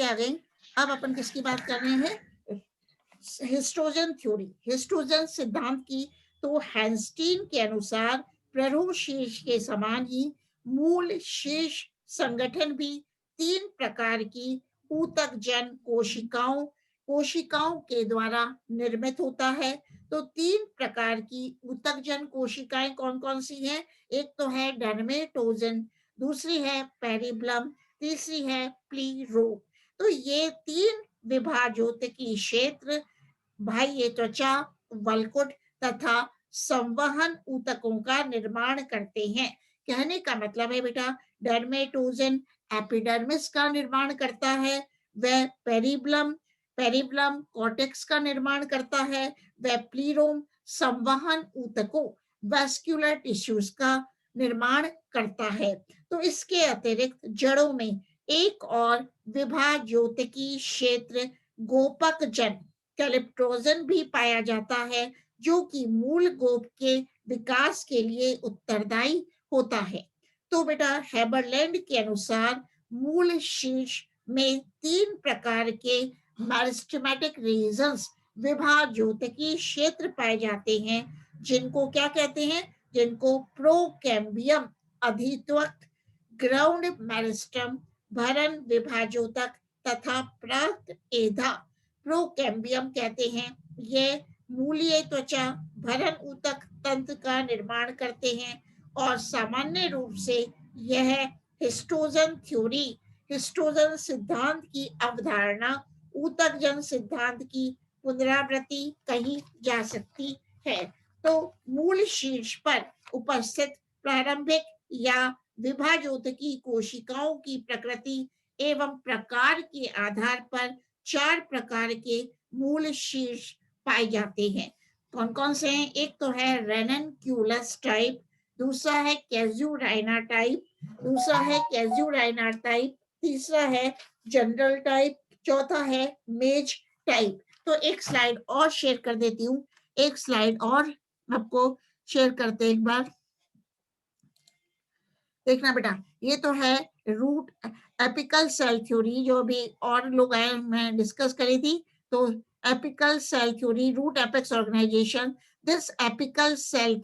के आ गई। अब अपन किसकी बात कर रहे हैं? हिस्टोजन थ्योरी, हिस्टोजन सिद्धांत की। तो हैंस्टीन के अनुसार प्ररूप शीर्ष के समान ही मूल शीर्ष संगठन भी तीन प्रकार की ऊतकजन कोशिकाओं के द्वारा निर्मित होता है। तो तीन प्रकार की ऊतकजन कोशिकाएं कौन कौन सी हैं? एक तो है डर्मेटोजन, दूसरी है पेरिब्लम, तीसरी है प्लीरोम। तो ये तीन विभाजोत्की क्षेत्र बाह्य त्वचा, वल्कुट तथा संवहन ऊतकों का निर्माण करते हैं। कहने का मतलब है बेटा, डर्मेटोजन एपिडर्मिस का निर्माण करता है, वह पेरिब्लम पेरिब्लम कॉर्टेक्स का निर्माण करता है, वह प्लीरोम संवहन ऊतकों वैस्कुलर टिश्यूज का निर्माण करता है। तो इसके अतिरिक्त जड़ों में एक और विभाज्योतिकी क्षेत्र गोपकजन कैलिप्टोजन भी पाया जाता है, जो कि मूल गोप के विकास के लिए उत्तरदायी होता है। तो बेटा हेबरलैंड के अनुसार मूल शीर्ष में तीन प्रकार के मेरिस्टेमेटिक रीजन्स विभाज्योतिकी क्षेत्र पाए जाते हैं, जिनको क्या कहते हैं? जिनको प्रोकैम्बियम अधित्वक, ग्राउंड मेरिस्टम भरण विभाजोतक तथा प्राक्त एधा प्रोकैम्बियम कहते हैं। ये मूलीय त्वचा भरण ऊतक तंत्र का निर्माण करते हैं और सामान्य रूप से यह हिस्टोजन थ्योरी, हिस्टोजन सिद्धांत की अवधारणा ऊतकजन सिद्धांत की पुनरावृत्ति कही जा सकती है। तो मूल शीर्ष पर उपस्थित प्रारंभिक या विभाजोतकी कोशिकाओं की प्रकृति एवं प्रकार के आधार पर चार प्रकार के मूल शीर्ष पाए जाते हैं। कौन कौन से हैं? एक तो है रेननक्यूलस टाइप, दूसरा है कैजुराइना टाइप, दूसरा है कैजुराइना टाइप, तीसरा है जनरल टाइप, चौथा है मेज टाइप। तो एक स्लाइड और शेयर कर देती हूँ, एक स्लाइड और आपको शेयर करते एक बार देखना बेटा। ये तो है रूट एपिकल सेल थ्योरी, जो भी और लोग आए मैं डिस्कस करी थी। तो apical cell theory, root apex organization, this apical cell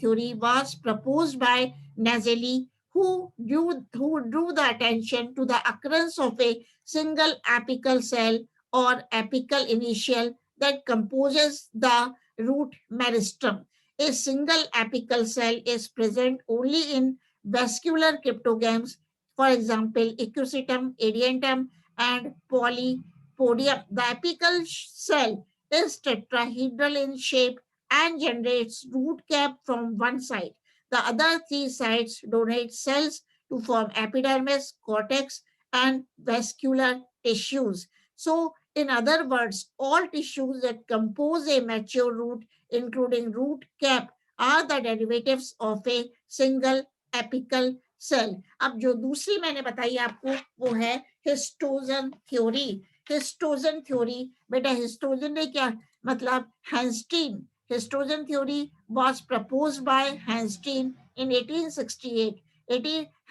theory was proposed by Nazeli, who drew the attention to the occurrence of a single apical cell or apical initial that composes the root meristem. A single apical cell is present only in vascular cryptogams, for example, Equisetum, Adiantum, and Polypodium. The apical cell is tetrahedral in shape and generates root cap from one side. The other three sides donate cells to form epidermis, cortex, and vascular tissues. So, in other words, all tissues that compose a mature root, including root cap, are the derivatives of a single apical cell. अब जो दूसरी मैंने बताई आपको वो है histogen theory. Histogen theory बेटा, histogen ने क्या मतलब? हैंस्टीन, histogen theory was proposed by Hanstein in 1868.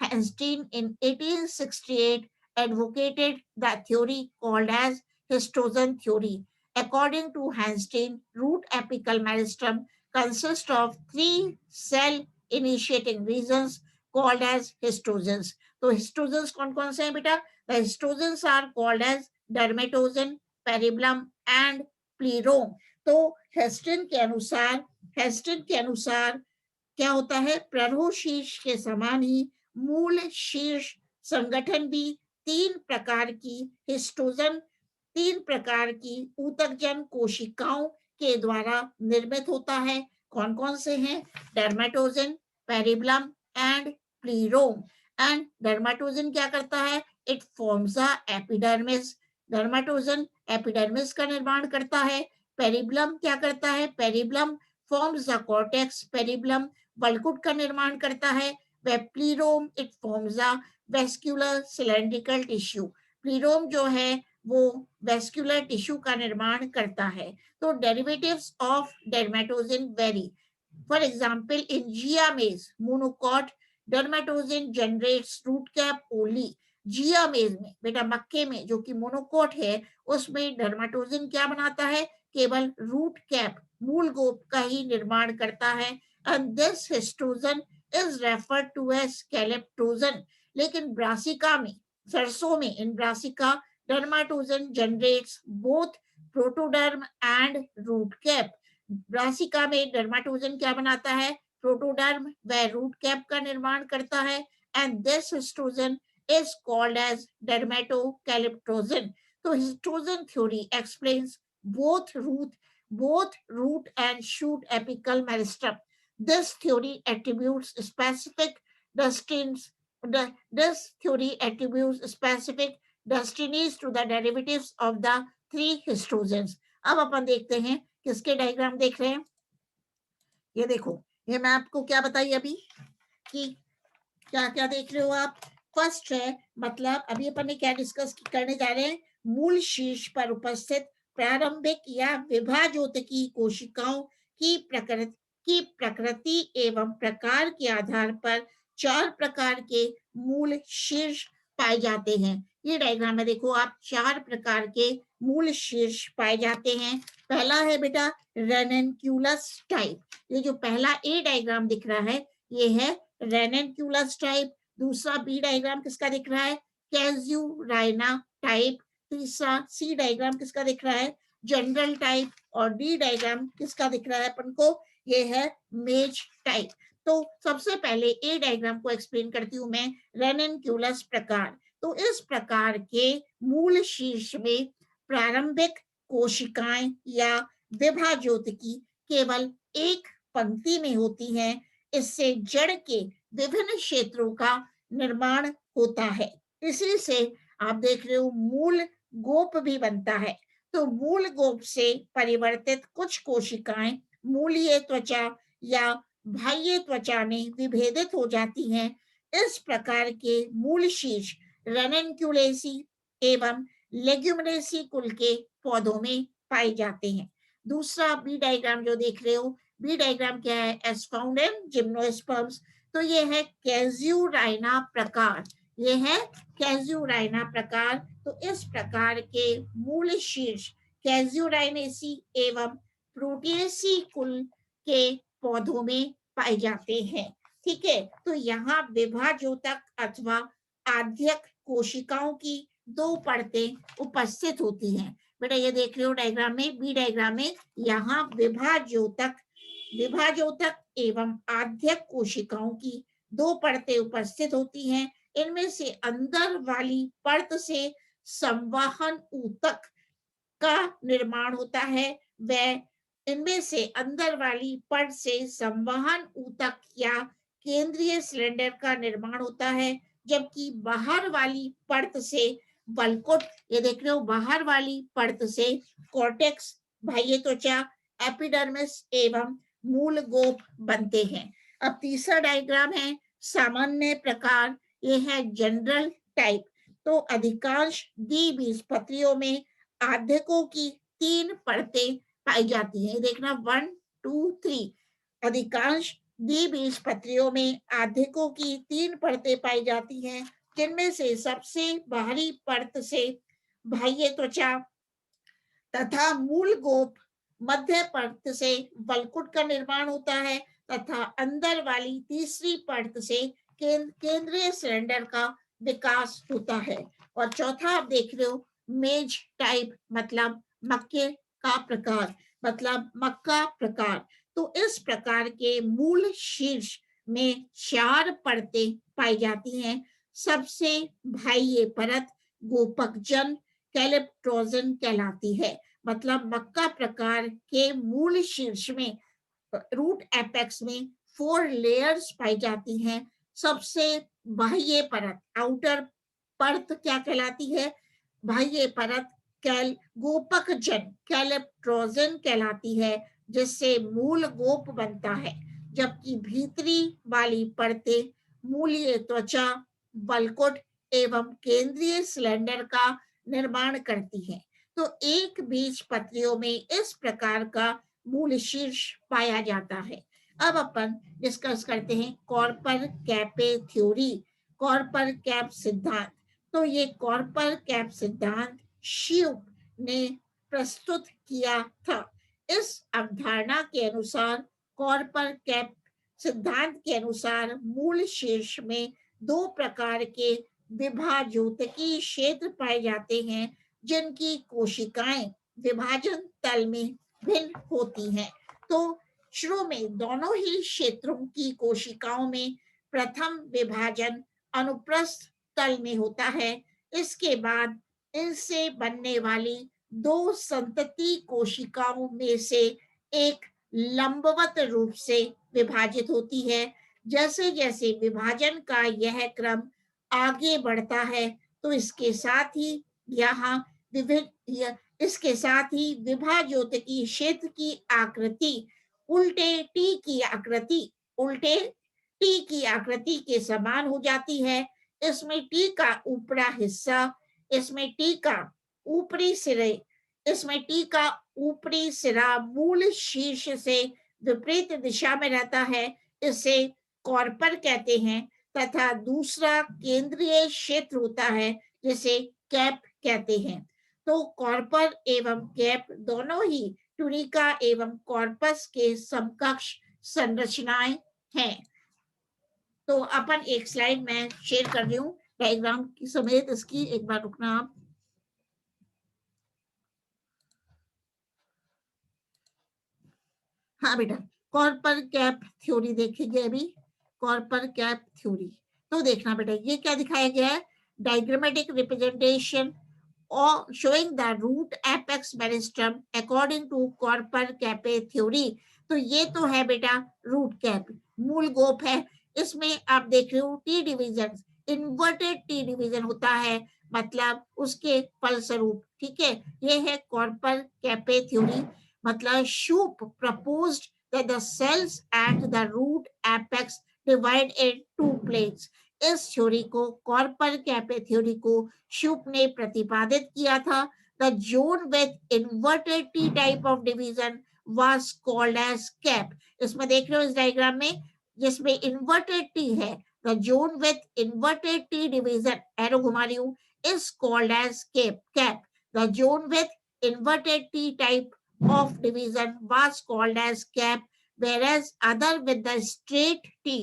Hanstein in 1868 advocated the theory called as histogen theory. According to Hanstein, root apical meristem consists of three cell initiating regions called as histogens. तो histogens कौन कौन से हैं बेटा? The histogens are called as dermatogen, peribulum and plerome. तो हेस्टिन के अनुसार क्या होता है? प्ररूप शीर्ष के समान ही मूल शीर्ष संगठन भी तीन प्रकार की ऊतकजन कोशिकाओं के द्वारा निर्मित होता है। कौन कौन से हैं? Dermatogen, periblem and plerome. And dermatogen क्या करता है? It forms a epidermis. Dermatogen epidermis का निर्माण करता है। पेरिब्लम क्या करता है? Periblem forms the cortex. Periblem वल्कुट का निर्माण करता है। वह plerome it forms the vascular cylindrical tissue. Plerome जो है वो वेस्क्यूलर टिश्यू का निर्माण करता है। तो derivatives of dermatogen very. For example, in जियामेज monocot, dermatogen generates root cap only. जिया मेज में, बेटा मक्के में जो कि मोनोकोट है, उसमें डर्माटोजन क्या बनाता है? केवल रूट कैप, मूल गोप का ही निर्माण करता है। And this histogen is referred to as calyptrogen. लेकिन ब्रासिका में, सरसों में, in brassica dermatogen generates both protoderm and root cap. Brassica में डर्माटोजन क्या बनाता है? प्रोटोडर्म व रूट कैप का निर्माण करता है। And this histogen is called as dermatocalyptogen. So histogen theory explains both root and shoot apical meristem. This theory attributes specific destinies. This theory attributes specific destinies to the derivatives of the three histogens. अब अपन देखते हैं किसके diagram देख रहे हैं। ये देखो, ये मैं आपको क्या बताई अभी कि क्या क्या देख रहे हो आप। फर्स्ट है, मतलब अभी अपन ने क्या डिस्कस करने जा रहे हैं? मूल शीर्ष पर उपस्थित प्रारंभिक या विभाजोतकी कोशिकाओं की प्रकृति एवं प्रकार के आधार पर 4 प्रकार के मूल शीर्ष पाए जाते हैं। ये डायग्राम में देखो आप, 4 प्रकार के मूल शीर्ष पाए जाते हैं। पहला है बेटा रेनेन्क्यूलस टाइप। ये जो पहला ए डायग्राम दिख रहा है, ये है रेनेन्क्यूलस टाइप। दूसरा बी डायग्राम किसका दिख रहा है? कैज्यूराइना टाइप। तीसरा सी डायग्राम किसका दिख रहा है? General type. और डी डायग्राम किसका दिख रहा है अपन को? ये है मेज टाइप। तो सबसे पहले ए डायग्राम को एक्सप्लेन करती हूं मैं, रेनेन्क्यूलस प्रकार। तो इस प्रकार के मूल शीर्ष में प्रारंभिक कोशिकाएं या विभाजोतकी केवल एक पंक्ति में होती हैं। इससे जड़ के विभिन्न क्षेत्रों का निर्माण होता है। इसी से आप देख रहे हो मूल गोप भी बनता है। तो मूल गोप से परिवर्तित कुछ कोशिकाएं मूलीय त्वचा या बाह्य त्वचा में विभेदित हो जाती हैं। इस प्रकार के मूल शीर्ष रेनेन्क्यूलेसी एवं लेग्यूमिनेसी कुल के पौधों में पाए जाते हैं। दूसरा बी डायग्राम जो देख रहे हो, बी डायग्राम क्या है? As found in gymnosperms. तो ये है कैज्यूराइना प्रकार। ये है कैज्यूराइना प्रकार। तो इस प्रकार के मूल शीर्ष कैज्यूराइनेसी एवं प्रोटिएसी कुल के पौधों में पाए जाते हैं। ठीक है, तो यहाँ विभाजोतक अथवा आद्यक कोशिकाओं की 2 परतें उपस्थित होती हैं। बेटा ये देख रहे हो डायग्राम में, बी डायग्राम में, यहाँ विभाजोतक एवं आद्यक कोशिकाओं की 2 परतें उपस्थित होती हैं। इनमें से अंदर वाली परत से संवाहन ऊतक का निर्माण होता है। वह इनमें से अंदर वाली परत से संवहन ऊतक या केंद्रीय सिलेंडर का निर्माण होता है। जबकि बाहर वाली परत से वल्कुट, ये देख रहे हो, बाहर वाली परत से कॉर्टेक्स, बाह्य त्वचा, एपिडर्मिस एवं मूल गोप बनते हैं। अब तीसरा डायग्राम है सामान्य प्रकार। ये है जनरल टाइप। तो अधिकांश द्विबीजपत्रियों में आध्यकों की 3 परतें पाई जाती हैं। देखना 1 2 3। अधिकांश द्विबीजपत्रियों में आध्यकों की 3 परतें पाई जाती हैं, जिनमें से सबसे बाहरी परत से बाह्य त्वचा तथा मूल गोप, मध्य परत से वल्कुट का निर्माण होता है तथा अंदर वाली तीसरी परत से केंद्रीय सिलेंडर का विकास होता है। और चौथा आप देख रहे हो मेज टाइप, मतलब मक्के का प्रकार, मतलब मक्का प्रकार। तो इस प्रकार के मूल शीर्ष में 4 परतें पाई जाती हैं। सबसे बाह्य परत गोपकजन कैलेप्टोजन कहलाती है। मतलब मक्का प्रकार के मूल शीर्ष में, रूट एपेक्स में 4 लेयर्स पाई जाती हैं। सबसे बाह्य परत, आउटर परत क्या कहलाती है? बाह्य परत गोपकजन कैलेप्टोजन कहलाती है, जिससे मूल गोप बनता है। जबकि भीतरी वाली परतें मूलीय त्वचा, वल्कुट एवं केंद्रीय सिलेंडर का निर्माण करती हैं। तो एक बीजपत्रियों में इस प्रकार का मूल शीर्ष पाया जाता है। अब अपन डिस्कस करते हैं कॉर्पर कैपे थ्योरी, कॉर्पर कैप सिद्धांत। तो ये कॉर्पर कैप सिद्धांत श्यूप ने प्रस्तुत किया था। इस अवधारणा के अनुसार कॉर्पर कैप सिद्धांत के अनुसार मूल शीर्ष में दो प्रकार के विभाज्योतकी क्षेत्र पाए जाते हैं जिनकी कोशिकाएं विभाजन तल में भिन्न होती हैं। तो शुरू में दोनों ही क्षेत्रों की कोशिकाओं में प्रथम विभाजन अनुप्रस्थ तल में होता है। इसके बाद इनसे बनने वाली दो संतति कोशिकाओं में से एक लंबवत रूप से विभाजित होती है। जैसे जैसे विभाजन का यह क्रम आगे बढ़ता है तो इसके साथ ही विभाज्योतकी क्षेत्र की आकृति उल्टे टी की आकृति के समान हो जाती है। इसमें टी का ऊपरा हिस्सा इसमें टी का ऊपरी सिरे इसमें टी का ऊपरी सिरा मूल शीर्ष से विपरीत दिशा में रहता है। इसे कॉर्पर कहते हैं तथा दूसरा केंद्रीय क्षेत्र होता है जिसे कैप कहते हैं। तो कॉर्पर एवं कैप दोनों ही टूनिका एवं कॉर्पस के समकक्ष संरचनाएं हैं। तो अपन एक स्लाइड में शेयर कर रही हूँ डायग्राम की समेत, इसकी एक बार रुकना आप। हाँ बेटा, कॉर्पर कैप थ्योरी देखेंगे अभी। कॉर्पर कैप थ्योरी तो देखना बेटा, ये क्या दिखाया गया है, डायग्रामेटिक रिप्रेजेंटेशन और showing the root apex meristem according to korper kappe theory. तो ये तो है बेटा रूट कैप, मूल गोप है। इसमें आप देख रहे हो T division, inverted T division होता है, मतलब उसके फलस्वरूप, ठीक है। ये है कॉर्पर कैपे थ्योरी। मतलब soup proposed that the cells at the root apex divide in two planes। इस थ्योरी को, कॉर्पर कैपे थ्योरी को शूप ने प्रतिपादित किया था। The zone with inverted T type of division was called as cap. इसमें देख रहे हो इस डायग्राम में, जिसमें इन्वर्टेड टी है, the zone with inverted T division, arrow घुमा रही हूं, is called as cap. The zone with inverted T type of division was called as cap, whereas other with the straight T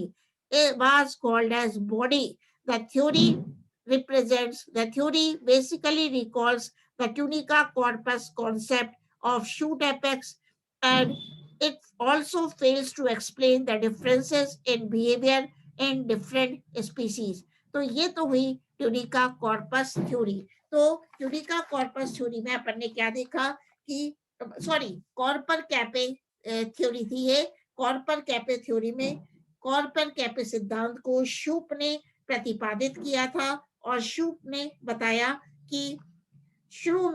it was called as body. The theory basically recalls the tunica corpus concept of shoot apex, and it also fails to explain the differences in behavior in different species। तो ये तो हुई tunica corpus theory. तो tunica corpus theory में अपन ने क्या देखा कि कॉर्पर कैपे थ्योरी थी ये। कॉर्पर कैपे थ्योरी में कॉर्पर कैपे सिद्धांत को शूप ने प्रतिपादित किया था और शूप ने बताया कि शुरू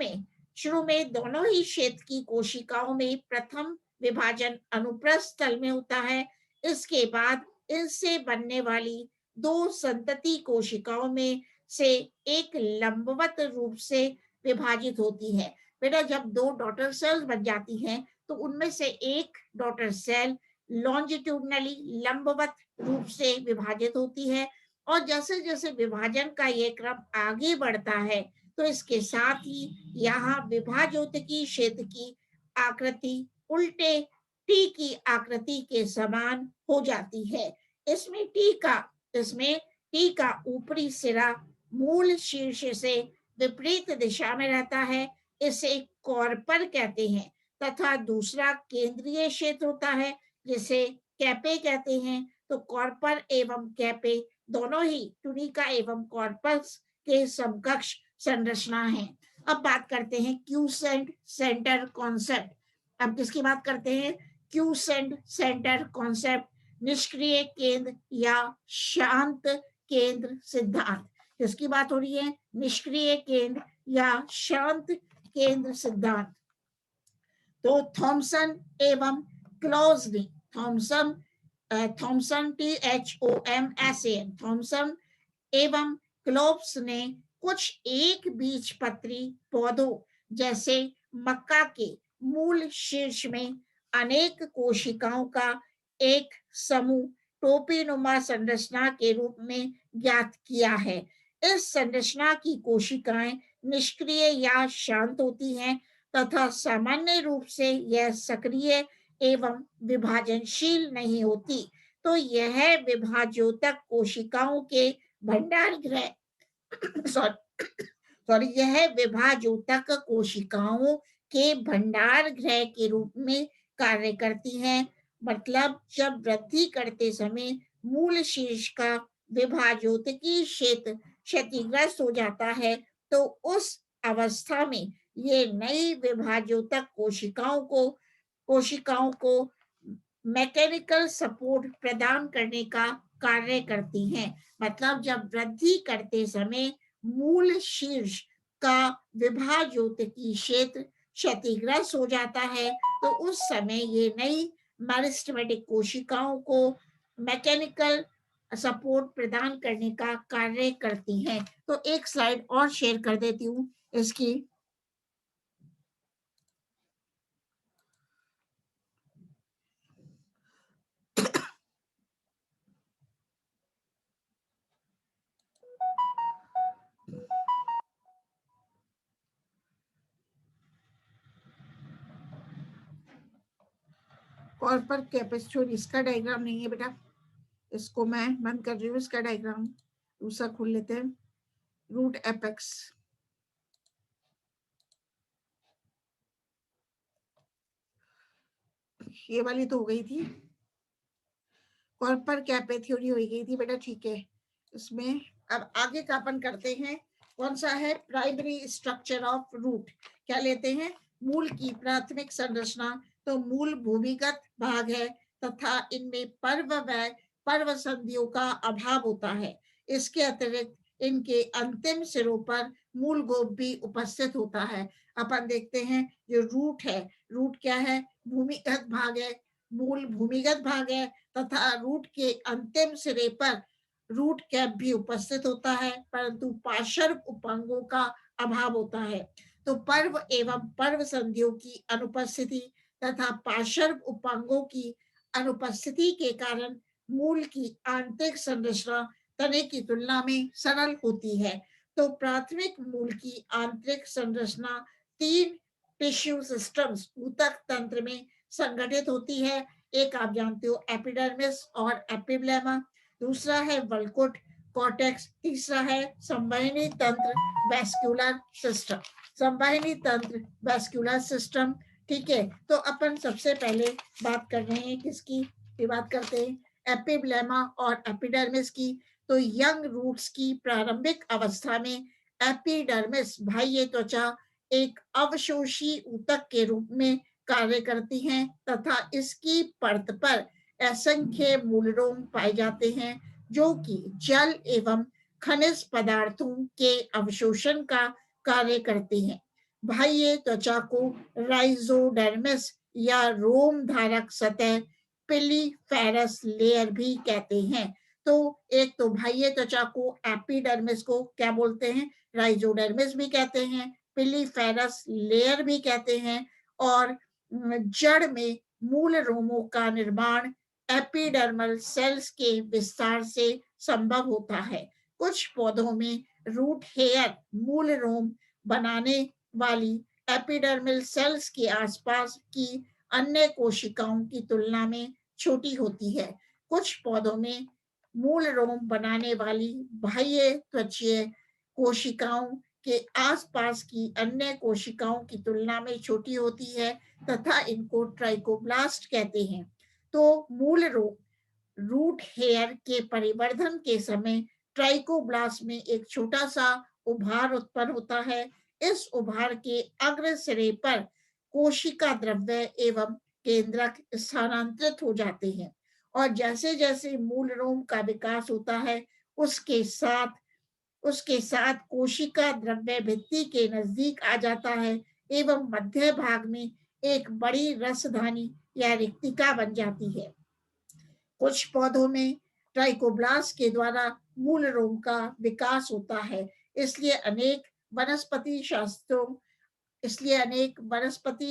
में दोनों ही क्षेत्र की कोशिकाओं में प्रथम विभाजन अनुप्रस्थ तल में होता है। इसके बाद इनसे बनने वाली दो संतति कोशिकाओं में से एक लंबवत रूप से विभाजित होती है। बेटा जब दो डॉटर सेल्स बन जाती हैं तो उनमें से एक डॉटर सेल लॉन्जिट्यूडनली लंबवत रूप से विभाजित होती है, और जैसे जैसे विभाजन का ये क्रम आगे बढ़ता है तो इसके साथ ही यहाँ विभाज्योतकी क्षेत्र की आकृति उल्टे टी की आकृति के समान हो जाती है। इसमें टी का ऊपरी सिरा मूल शीर्ष से विपरीत दिशा में रहता है, इसे कॉर्पर कहते हैं, तथा दूसरा केंद्रीय क्षेत्र होता है जिसे कैपे कहते हैं। तो कॉर्पर एवं कैपे दोनों ही टूनिका एवं कॉर्पस के समकक्ष संरचना है। अब बात करते हैं क्यूसेंट सेंटर कॉन्सेप्ट। अब किसकी बात करते हैं, क्यूसेंट सेंटर कॉन्सेप्ट, निष्क्रिय केंद्र या शांत केंद्र सिद्धांत। किसकी बात हो रही है, निष्क्रिय केंद्र या शांत केंद्र सिद्धांत। तो थॉमसन एवं क्लोजली, थॉमसन THOMSON थॉमसन एवं क्लोब्स ने कुछ एक बीजपत्री पौधों जैसे मक्का के मूल शीर्ष में अनेक कोशिकाओं का एक समूह टोपीनुमा संरचना के रूप में ज्ञात किया है। इस संरचना की कोशिकाएं निष्क्रिय या शांत होती हैं तथा सामान्य रूप से यह सक्रिय एवं विभाजनशील नहीं होती। तो यह विभाज्योतक कोशिकाओं के भंडार गृह सॉरी सॉरी यह विभाज्योतक कोशिकाओं के भंडार गृह के रूप में कार्य करती हैं। मतलब जब वृद्धि करते समय मूल शीर्ष का विभाज्योतकीय क्षेत्र क्षतिग्रस्त हो जाता है, तो उस अवस्था में ये नई विभाज्योतक कोशिकाओं को मैकेनिकल सपोर्ट प्रदान करने का कार्य करती हैं। मतलब जब वृद्धि करते समय मूल शीर्ष का विभाज्योतकीय क्षेत्र क्षतिग्रस्त हो जाता है, तो उस समय ये नई मेरिस्टेमेटिक कोशिकाओं को मैकेनिकल सपोर्ट प्रदान करने का कार्य करती हैं। तो एक स्लाइड और शेयर कर देती हूँ इसकी। कॉर्पर कैपेस्टोर इसका डायग्राम नहीं है बेटा, इसको मैं बंद कर रही हूँ। इसका डायग्राम दूसरा खोल लेते हैं। रूट एपेक्स, ये वाली तो हो गई थी, कॉर्पर कैपे थ्योरी हो गई थी बेटा, ठीक है। इसमें अब आगे का अपन करते हैं। कौन सा है? Primary structure of root. क्या लेते हैं? मूल की प्राथमिक संरचना। तो मूल भूमिगत भाग है तथा इनमें पर्व संधियों का अभाव होता है। इसके अतिरिक्त इनके अंतिम सिरों पर मूल गोप भी उपस्थित होता है। अपन देखते हैं जो रूट है, रूट क्या है? भूमिगत भाग है, मूल भूमिगत भाग है तथा रूट के अंतिम सिरे पर रूट कैप भी उपस्थित होता है, परंतु पार्श्व उपांगों का अभाव होता है। तो पर्व एवं पर्व संधियों की अनुपस्थिति तथा पार्श्व उपांगों की अनुपस्थिति के कारण मूल की आंतरिक संरचना तने की तुलना में सरल होती है। तो प्राथमिक मूल की आंतरिक संरचना तीन टिश्यू सिस्टम्स ऊतक तंत्र में संगठित होती है। एक आप जानते हो एपिडर्मिस और एपिब्लेमा, दूसरा है वल्कुट कॉर्टेक्स, तीसरा है संवहनी तंत्र वेस्क्यूलर सिस्टम। संवहनी तंत्र वेस्क्यूलर सिस्टम, ठीक है। तो अपन सबसे पहले बात कर रहे हैं किसकी? बात करते हैं एपिब्लेमा और एपिडर्मिस की। तो यंग रूट्स की प्रारंभिक अवस्था में एपिडर्मिस बाह्य त्वचा एक अवशोषी ऊतक के रूप में कार्य करती हैं तथा इसकी परत पर असंख्य मूलरोम पाए जाते हैं जो कि जल एवं खनिज पदार्थों के अवशोषण का कार्य करते हैं। बाह्य त्वचा को राइजोडर्मिस या रोम धारक सतह पिलीफेरस लेयर भी कहते हैं। तो एक तो बाह्य त्वचा को एपिडर्मिस को क्या बोलते हैं? राइजोडर्मिस भी कहते हैं, पिलीफेरस लेयर भी कहते हैं। और जड़ में मूल रोमों का निर्माण एपिडर्मल सेल्स के विस्तार से संभव होता है। कुछ पौधों में रूट हेयर मूल रोम बनाने वाली एपिडर्मल सेल्स के आसपास की अन्य कोशिकाओं की तुलना में छोटी होती है। कुछ पौधों में मूल रोम बनाने वाली बाह्य त्वचीय कोशिकाओं के आसपास की अन्य कोशिकाओं की तुलना में छोटी होती है तथा इनको ट्राइकोब्लास्ट कहते हैं। तो मूल रूट हेयर के परिवर्धन के समय ट्राइकोब्लास्ट में एक छोटा सा उभार उत्पन्न होता है। इस उभार के अग्र सिरे पर कोशिका द्रव्य एवं केंद्रक स्थानांतरित हो जाते हैं और जैसे जैसे मूल रोम का विकास होता है उसके साथ कोशिका द्रव्य भित्ति के नजदीक आ जाता है एवं मध्य भाग में एक बड़ी रसधानी या रिक्तिका बन जाती है। कुछ पौधों में ट्राइकोब्लास्ट के द्वारा मूल रोम का विकास होता है। इसलिए अनेक वनस्पति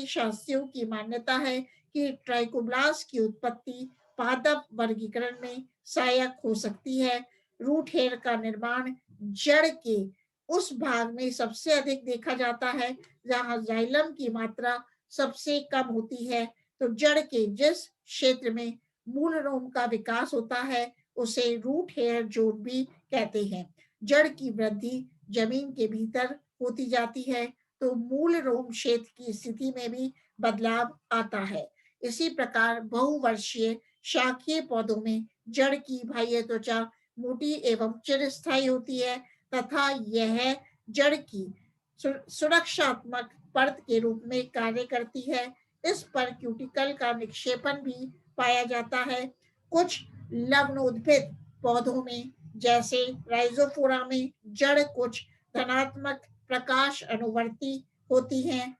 शास्त्रियों की मान्यता है कि ट्राइकोब्लास्ट की उत्पत्ति पादप वर्गीकरण में सहायक हो सकती है। रूट हेयर का निर्माण जड़ के उस भाग में सबसे अधिक देखा जाता है जहां जाइलम की मात्रा सबसे कम होती है। तो जड़ के जिस क्षेत्र में मूल रोम का विकास होता है उसे रूट हेयर जोन भी कहते हैं। जड़ की वृद्धि जमीन के भीतर होती जाती है तो मूल रोम क्षेत्र की स्थिति में भी बदलाव आता है। इसी प्रकार बहुवर्षीय शाखीय पौधों में जड़ की बाह्य त्वचा मोटी एवं चिरस्थायी होती है तथा यह जड़ की सुरक्षात्मक परत के रूप में कार्य करती है। इस पर क्यूटिकल का निक्षेपण भी पाया जाता है। कुछ लवणोद्भिद पौधों में जैसे राइजोफोरा में जड़ कुछ धनात्मक प्रकाश अनुवर्ती होती हैं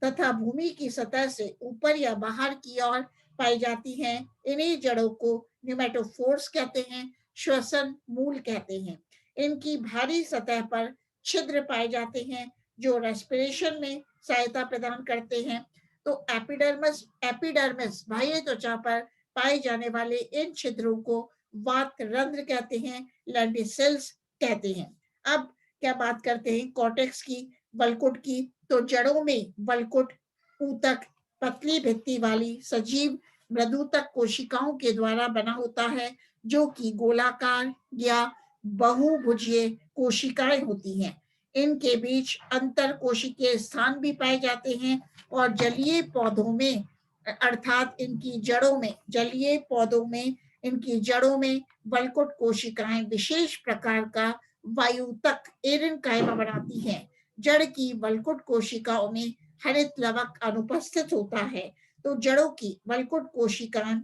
तथा भूमि की सतह से ऊपर या बाहर की ओर पाई जाती हैं। इन्हीं जड़ों को न्यूमेटोफोर्स कहते हैं, श्वसन मूल कहते हैं। इनकी भारी सतह पर छिद्र पाए जाते हैं जो रेस्पिरेशन में सहायता प्रदान करते हैं। तो एपिडर्मिस एपिडर्मिस बाह्य त्वचा पर पाए जाने वाले इन छिद्रों को वात रंध्र कहते हैं, लेंटिसेल्स कहते हैं। अब क्या बात करते हैं कॉर्टेक्स की, वल्कुट की। तो जड़ों में वल्कुट ऊतक पतली भित्ति वाली सजीव मृदुतक कोशिकाओं के द्वारा बना होता है जो कि गोलाकार या बहुभुजीय कोशिकाएं होती हैं। इनके बीच अंतर कोशिकीय स्थान भी पाए जाते हैं और जलीय पौधों में अर्थात इनकी जड़ों में जलीय पौधों में इनकी जड़ों में वल्कुट कोशिकाएं विशेष प्रकार का वायुतक एरन बनाती हैं। जड़ की वल्कुट कोशिकाओं में हरित लवक अनुपस्थित होता है। तो जड़ों की वल्कुट कोशिकाएं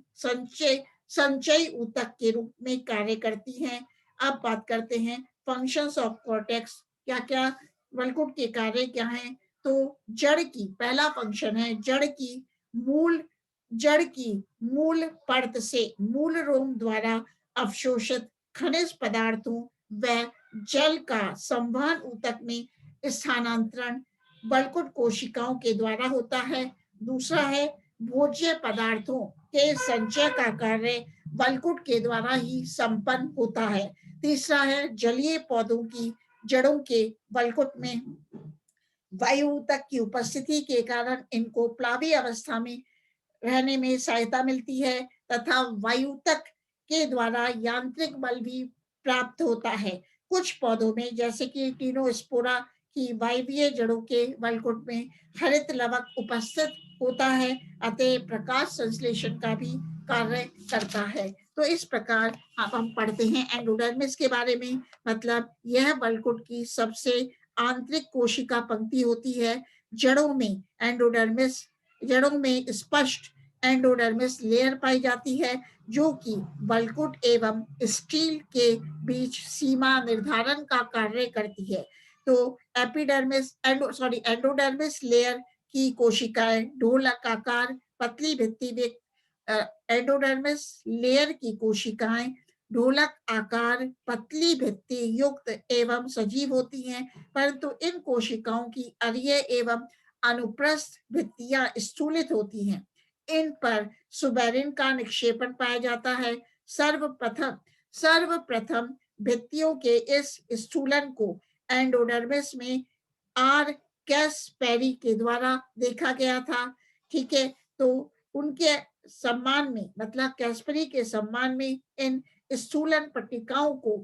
संचय ऊतक के रूप में कार्य करती हैं। अब बात करते हैं फंक्शंस ऑफ कॉर्टेक्स, क्या क्या वल्कुट के कार्य क्या हैं। तो जड़ की पहला फंक्शन है मूल जड़ की मूल परत से मूल रोम द्वारा अवशोषित खनिज पदार्थों व जल का संवहन ऊतक में स्थानांतरण वल्कुट कोशिकाओं के द्वारा होता है। दूसरा है भोज्य पदार्थों के संचय का कार्य वल्कुट के द्वारा ही संपन्न होता है। तीसरा है जलीय पौधों की जड़ों के वल्कुट में वायु तक की उपस्थिति के कारण इनको प्लावी अवस्था में रहने में सहायता मिलती है तथा वायु तक के द्वारा यांत्रिक बल भी प्राप्त होता है। कुछ पौधों में जैसे कि टीनोस्पोरा की वायवीय जड़ों के वलकुट में हरित लवक उपस्थित होता है अतः प्रकाश संश्लेषण का भी कार्य करता है। तो इस प्रकार अब हम पढ़ते हैं एंडोडर्मिस के बारे में। मतलब यह वलकुट की सबसे आंतरिक कोशिका पंक्ति होती है। जड़ों में एंडोडर्मिस जड़ों में स्पष्ट एंडोडर्मिस लेयर पाई जाती है जो कि वल्कुट एवं स्टील के बीच सीमा निर्धारण का कार्य करती है। तो एंडोडर्मिस लेयर की कोशिकाएं ढोलक आकार पतली भित्ति में एंडोडर्मिस लेयर की कोशिकाएं ढोलक आकार पतली भित्ति युक्त एवं सजीव होती हैं परंतु इन कोशिकाओं की अरीय एवं अनुप्रस्थ भित्तियां स्थूलित होती हैं। इन पर सुबेरिन का निक्षेपण पाया जाता है। सर्वप्रथम भित्तियों के इस स्थूलन को एंडोडर्मिस में आर कैस्पेरी के द्वारा देखा गया था। ठीक है, तो उनके सम्मान में मतलब कैस्पेरी के सम्मान में इन स्थूलन पट्टिकाओं को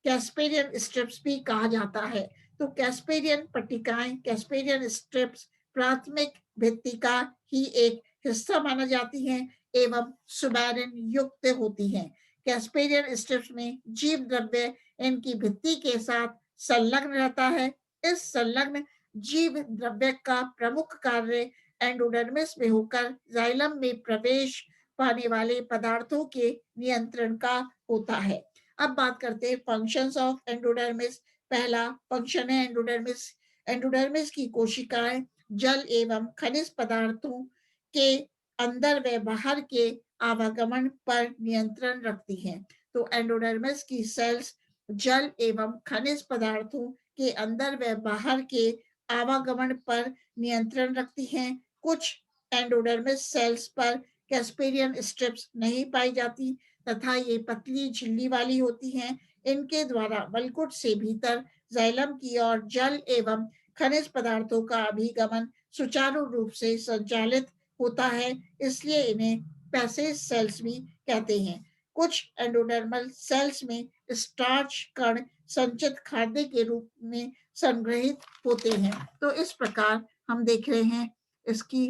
कैस्पेरियन स्ट्रिप्स भी कहा जाता है। तो कैस्पेरियन पट्टिकाएं कैस्पेरियन स्ट्रिप्स प्राथमिक भित्ति का ही एक हिस्सा माना जाती हैं एवं सुबेरिन युक्त होती हैं। कैस्पेरियन स्ट्रिप्स में जीव द्रव्य इनकी भित्ति के साथ संलग्न रहता है। इस संलग्न जीव द्रव्य का प्रमुख कार्य एंडोडर्मिस में होकर जाइलम में प्रवेश पाने वाले पदार्थों के नियंत्रण का होता है। अब बात करते हैं फंक्शंस ऑफ एंडोडर्मिस। पहला फंक्शन है एंडोडर्मिस की कोशिकाएं जल एवं खनिज पदार्थों के अंदर व बाहर के आवागमन पर नियंत्रण रखती हैं। तो एंडोडर्मिस की सेल्स जल एवं खनिज पदार्थों के अंदर व बाहर के आवागमन पर नियंत्रण रखती हैं। कुछ एंडोडर्मिस सेल्स पर कैस्पेरियन स्ट्रिप्स नहीं पाई जाती तथा ये पतली झिल्ली वाली होती हैं। इनके द्वारा वल्कुट से भीतर जाइलम की ओर जल एवं खनिज पदार्थों का अभिगमन सुचारू रूप से संचालित होता है, इसलिए इन्हें पैसेज सेल्स भी कहते हैं। कुछ एंडोडर्मल सेल्स में स्टार्च कण संचित खाद्य के रूप में संग्रहित होते हैं। तो इस प्रकार हम देख रहे हैं इसकी